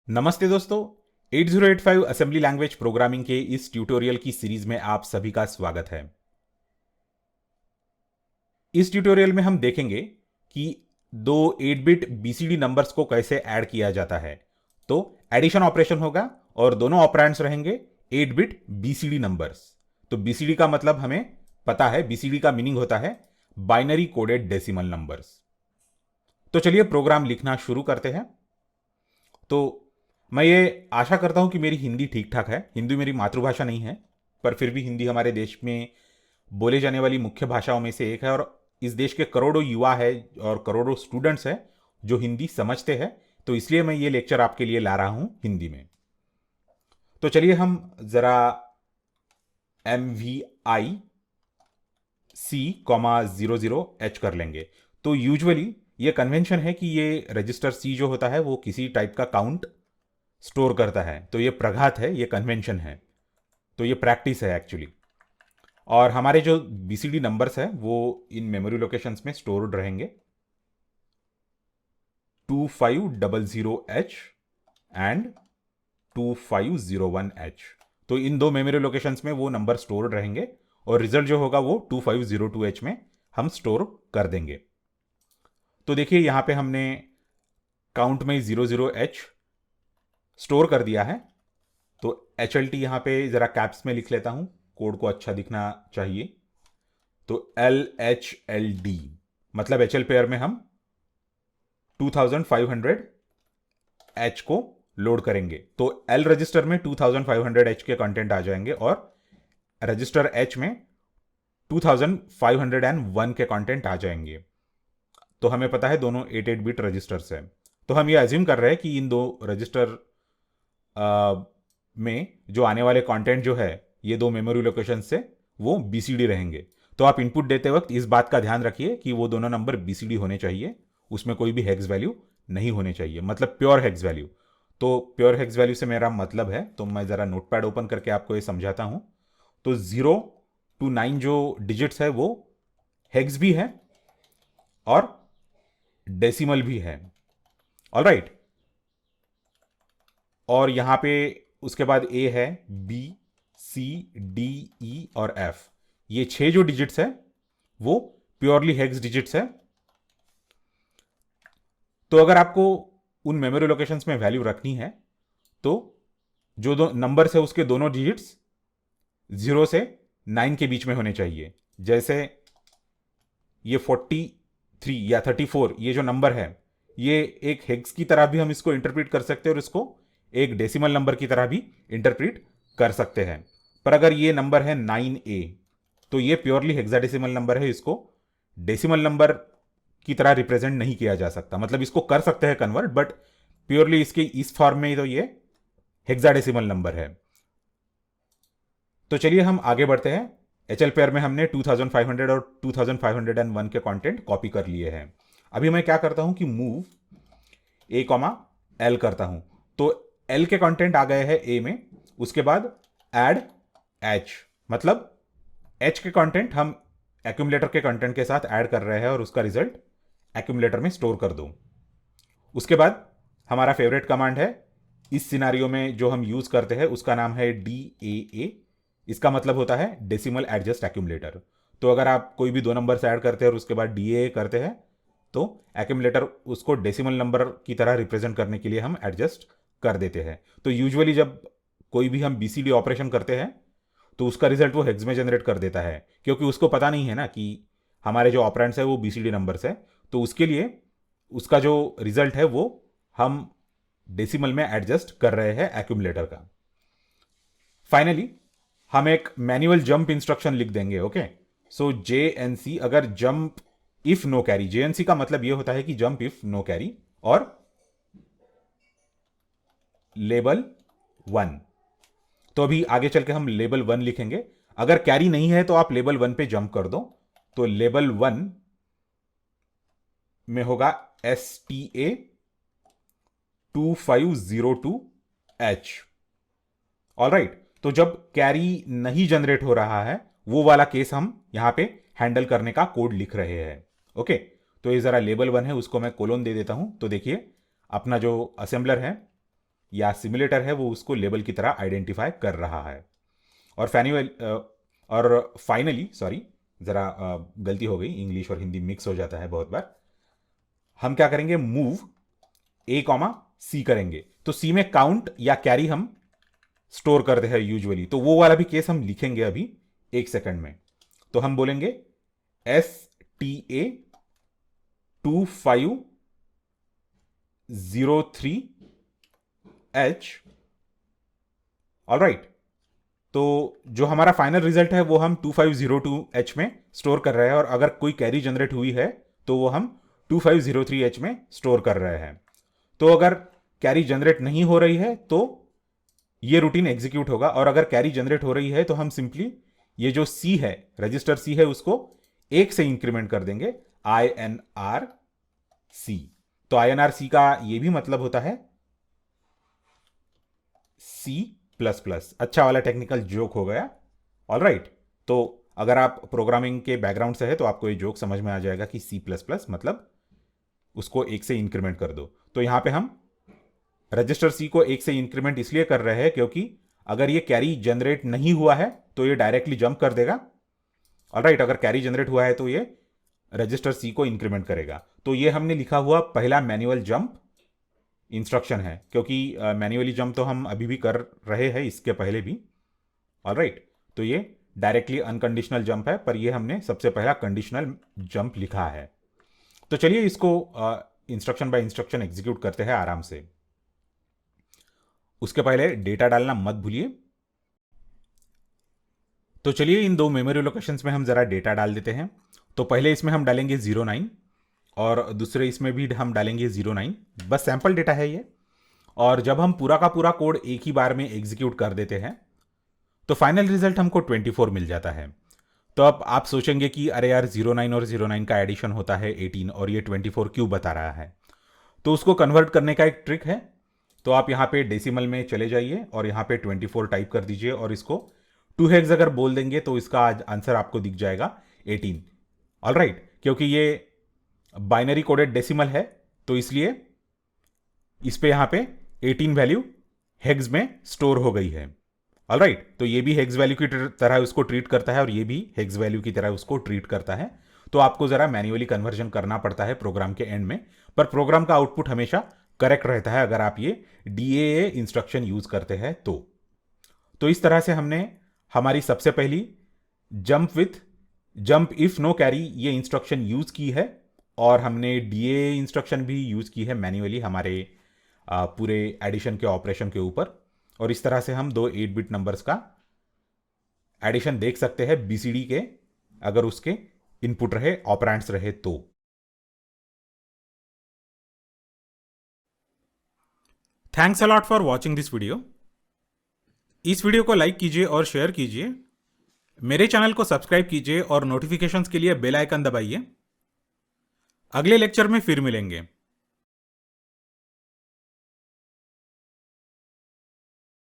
नमस्ते दोस्तों। 8085 assembly language programming के इस ट्यूटोरियल की सीरीज में आप सभी का स्वागत है। इस ट्यूटोरियल में हम देखेंगे कि दो 8 बिट बीसीडी नंबर्स को कैसे ऐड किया जाता है। तो एडिशन ऑपरेशन होगा और दोनों ऑपरेंड्स रहेंगे 8 बिट बीसीडी नंबर्स। तो बीसीडी का मतलब हमें पता है, बीसीडी का मीनिंग होता है बाइनरी कोडेड डेसिमल नंबर्स। तो चलिए प्रोग्राम लिखना शुरू करते हैं। तो मैं ये आशा करता हूं कि मेरी हिंदी ठीक ठाक है। हिंदी मेरी मातृभाषा नहीं है, पर फिर भी हिंदी हमारे देश में बोले जाने वाली मुख्य भाषाओं में से एक है और इस देश के करोड़ों युवा है और करोड़ों स्टूडेंट्स हैं जो हिंदी समझते हैं। तो इसलिए मैं ये लेक्चर आपके लिए ला रहा हूं हिंदी में। तो चलिए हम ज़रा MVI C,00H कर लेंगे। तो यूजुअली ये कन्वेंशन है कि ये रजिस्टर सी जो होता है वो किसी टाइप का काउंट स्टोर करता है। तो ये प्रघात है, ये कन्वेंशन है, तो ये प्रैक्टिस है एक्चुअली। और हमारे जो बीसीडी नंबर्स है वो इन मेमोरी लोकेशंस में स्टोर्ड रहेंगे 2500H एंड 2501H। तो इन दो मेमोरी लोकेशंस में वो नंबर स्टोर्ड रहेंगे और रिजल्ट जो होगा वो 2502H में हम स्टोर कर देंगे। तो देखिए यहां पे हमने काउंट में 00H स्टोर कर दिया है। तो HLT यहां पे जरा कैप्स में लिख लेता हूं, कोड को अच्छा दिखना चाहिए। तो LHLD मतलब HL पेयर में हम 2500H को लोड करेंगे। तो L रजिस्टर में 2500H के कंटेंट आ जाएंगे और रजिस्टर H में 2501 के कंटेंट आ जाएंगे। तो हमें पता है दोनों 8 बिट रजिस्टर्स हैं। तो हम ये अज्यूम कर रहे हैं कि इन दो रजिस्टर में जो आने वाले कंटेंट जो है ये दो मेमोरी लोकेशन से वो बीसीडी रहेंगे। तो आप इनपुट देते वक्त इस बात का ध्यान रखिए कि वो दोनों नंबर बीसीडी होने चाहिए, उसमें कोई भी हेक्स वैल्यू नहीं होने चाहिए, मतलब प्योर हेक्स वैल्यू। तो प्योर हेक्स वैल्यू से मेरा मतलब है, तो मैं ज़रा नोटपैड ओपन करके आपको ये समझाता हूं। तो 0 to 9 जो डिजिट्स है वो हेक्स भी है और डेसिमल भी है। ऑलराइट। और यहां पे उसके बाद ए है, बी, सी, डी, ई और एफ। ये 6 जो डिजिट्स है वो प्योरली हेक्स डिजिट्स है। तो अगर आपको उन मेमोरी लोकेशंस में वैल्यू रखनी है तो जो दो नंबर्स है उसके दोनों डिजिट्स 0 से 9 के बीच में होने चाहिए। जैसे ये 43 या 34 ये जो नंबर है ये एक हेक्स की तरह भी हम इसको इंटरप्रीट कर सकते हैं और इसको एक डेसिमल नंबर की तरह भी इंटरप्रीट कर सकते हैं। पर अगर ये नंबर है 9A तो ये प्योरली हेक्साडेसिमल नंबर है, इसको डेसिमल नंबर की तरह रिप्रेजेंट नहीं किया जा सकता। मतलब इसको कर सकते हैं कन्वर्ट, बट प्योरली इसके इस फॉर्म में तो ये हेक्साडेसिमल नंबर है। तो चलिए हम आगे बढ़ते हैं। एचएल पेयर में हमने 2500 और 2501 के कंटेंट कॉपी कर लिए हैं। अभी मैं क्या करता हूं कि मूव A, L करता हूं। तो L के कंटेंट आ गए हैं A में, उसके बाद ऐड H, मतलब H के कंटेंट हम एक्यूमुलेटर के कंटेंट के साथ ऐड कर रहे हैं और उसका रिजल्ट एक्यूमुलेटर में स्टोर कर दो। उसके बाद हमारा फेवरेट कमांड है इस सिनारियो में जो हम यूज करते हैं, उसका नाम है DAA। इसका मतलब होता है डेसिमल एडजस्ट एक्यूमुलेटर। तो अगर आप कोई भी दो नंबर से ऐड करते हैं और उसके बाद DAA करते हैं तो एक्यूमुलेटर उसको डेसिमल नंबर की तरह रिप्रेजेंट करने के लिए हम एडजस्ट कर देते हैं। तो यूजुअली जब कोई भी हम बीसीडी ऑपरेशन करते हैं तो उसका रिजल्ट वो हेक्स में जनरेट कर देता है, क्योंकि उसको पता नहीं है ना कि हमारे जो ऑपरेंड्स है वो बीसीडी नंबर्स है। तो उसके लिए उसका जो रिजल्ट है वो हम डेसिमल में एडजस्ट कर रहे हैं एक्यूमुलेटर का। फाइनली हम एक मैनुअल जंप इंस्ट्रक्शन लिख देंगे। ओके, सो JNC अगर jump if no carry, JNC का मतलब यह होता है कि जंप इफ नो कैरी, और लेबल 1। तो अभी आगे चल के हम लेबल 1 लिखेंगे। अगर कैरी नहीं है तो आप लेबल 1 पे जंप कर दो। तो लेबल 1 में होगा STA 2502H। ऑलराइट। तो जब कैरी नहीं जनरेट हो रहा है वो वाला केस हम यहां पे हैंडल करने का कोड लिख रहे हैं। ओके, तो ये जरा लेबल 1 है उसको मैं कोलोन दे देता हूं। तो देखिए अपना जो असेंबलर है या सिमुलेटर है वो उसको लेबल की तरह आइडेंटिफाई कर रहा है। और फाइनली सॉरी, ज़रा गलती हो गई, इंग्लिश और हिंदी मिक्स हो जाता है बहुत बार। हम क्या करेंगे, मूव ए कॉमा सी करेंगे। तो सी में काउंट या कैरी हम स्टोर करते हैं यूजुअली, तो वो वाला भी केस हम लिखेंगे अभी एक सेकंड में। तो हम बोलेंगे STA2503H। ऑलराइट, तो जो हमारा फाइनल रिजल्ट है वो हम 2502H में स्टोर कर रहे हैं, और अगर कोई कैरी जनरेट हुई है तो वो हम 2503H में स्टोर कर रहे हैं। तो अगर कैरी जनरेट नहीं हो रही है तो ये रूटीन एग्जीक्यूट होगा, और अगर कैरी जनरेट हो रही है तो हम सिंपली ये जो C है, रजिस्टर C है, उसको 1 से इंक्रीमेंट कर देंगे, INRC। तो INRC का ये भी मतलब होता है C++। अच्छा वाला टेक्निकल जोक हो गया। ऑलराइट, तो अगर आप प्रोग्रामिंग के बैकग्राउंड से है तो आपको ये जोक समझ में आ जाएगा कि C++ मतलब उसको 1 से इंक्रीमेंट कर दो। तो यहां पे हम रजिस्टर C को 1 से इंक्रीमेंट इसलिए कर रहे हैं क्योंकि अगर ये कैरी जनरेट नहीं हुआ है तो ये डायरेक्टली जंप कर देगा। ऑलराइट, अगर कैरी जनरेट हुआ है तो ये रजिस्टर C को इंक्रीमेंट करेगा। तो ये हमने लिखा हुआ पहला मैनुअल जंप इंस्ट्रक्शन है, क्योंकि मैन्युअली जंप तो हम अभी भी कर रहे हैं इसके पहले भी। ऑलराइट, तो ये डायरेक्टली अनकंडीशनल जंप है, पर ये हमने सबसे पहला कंडीशनल जंप लिखा है। तो चलिए इसको इंस्ट्रक्शन बाय इंस्ट्रक्शन एग्जीक्यूट करते हैं आराम से। उसके पहले डेटा डालना मत भूलिए। तो चलिए इन दो मेमोरी लोकेशंस में हम जरा डेटा डाल देते हैं। तो पहले इसमें हम डालेंगे 09 और दूसरे इसमें भी हम डालेंगे 09। बस सैंपल डेटा है ये। और जब हम पूरा का पूरा कोड एक ही बार में एग्जीक्यूट कर देते हैं तो फाइनल रिजल्ट हमको 24 मिल जाता है। तो अब आप सोचेंगे कि अरे यार 09 और 09 का एडिशन होता है 18 और ये 24 क्यों बता रहा है। तो उसको कन्वर्ट करने का एक ट्रिक है। तो आप यहाँ पे डेसिमल में चले जाइए और यहाँ पे 24 टाइप कर दीजिए और इसको 2 हेक्स अगर बोल देंगे तो इसका आंसर आपको दिख जाएगा 18। ऑलराइट, क्योंकि ये बाइनरी कोडेड डेसिमल है तो इसलिए इस पे यहाँ पे 18 वैल्यू हेक्स में स्टोर हो गई है। ऑलराइट, तो ये भी हेक्स वैल्यू की तरह उसको ट्रीट करता है और ये भी हेक्स वैल्यू की तरह उसको ट्रीट करता है। तो आपको जरा मैन्युअली कन्वर्जन करना पड़ता है प्रोग्राम के एंड में, पर प्रोग्राम का आउटपुट हमेशा करेक्ट रहता है अगर आप ये DAA इंस्ट्रक्शन यूज करते हैं तो इस तरह से हमने हमारी सबसे पहली जंप इफ नो कैरी ये इंस्ट्रक्शन यूज की है, और हमने DAA इंस्ट्रक्शन भी यूज की है मैन्युअली हमारे पूरे एडिशन के ऑपरेशन के ऊपर। और इस तरह से हम दो 8-बिट नंबर्स का एडिशन देख सकते हैं BCD के, अगर उसके इनपुट रहे, ऑपरेंड्स रहे तो। Thanks a lot for watching this video. इस वीडियो को लाइक कीजिए और शेयर कीजिए। मेरे चैनल को सब्सक्राइब कीजिए और नोटिफिकेशंस के लिए बेल आइकन दबाइए। अगले लेक्चर में फिर मिलेंगे।